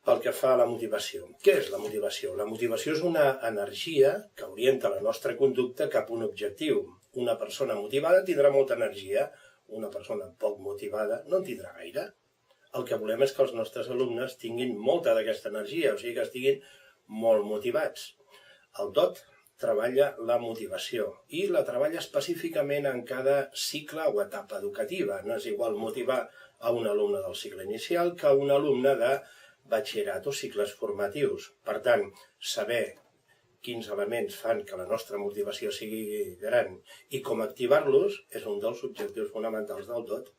pel que fa a la motivació. Què és la motivació? La motivació és una energia que orienta la nostra conducta cap a un objectiu. Una persona motivada tindrà molta energia, una persona poc motivada no en tindrà gaire. El que volem és que els nostres alumnes tinguin molta d'aquesta energia, o sigui que estiguin molt motivats. El DOT treballa la motivació i la treballa específicament en cada cicle o etapa educativa. No és igual motivar a un alumne del cicle inicial que a un alumne de batxillerat o cicles formatius. Per tant, saber quins elements fan que la nostra motivació sigui gran i com activar-los és un dels objectius fonamentals del DOT.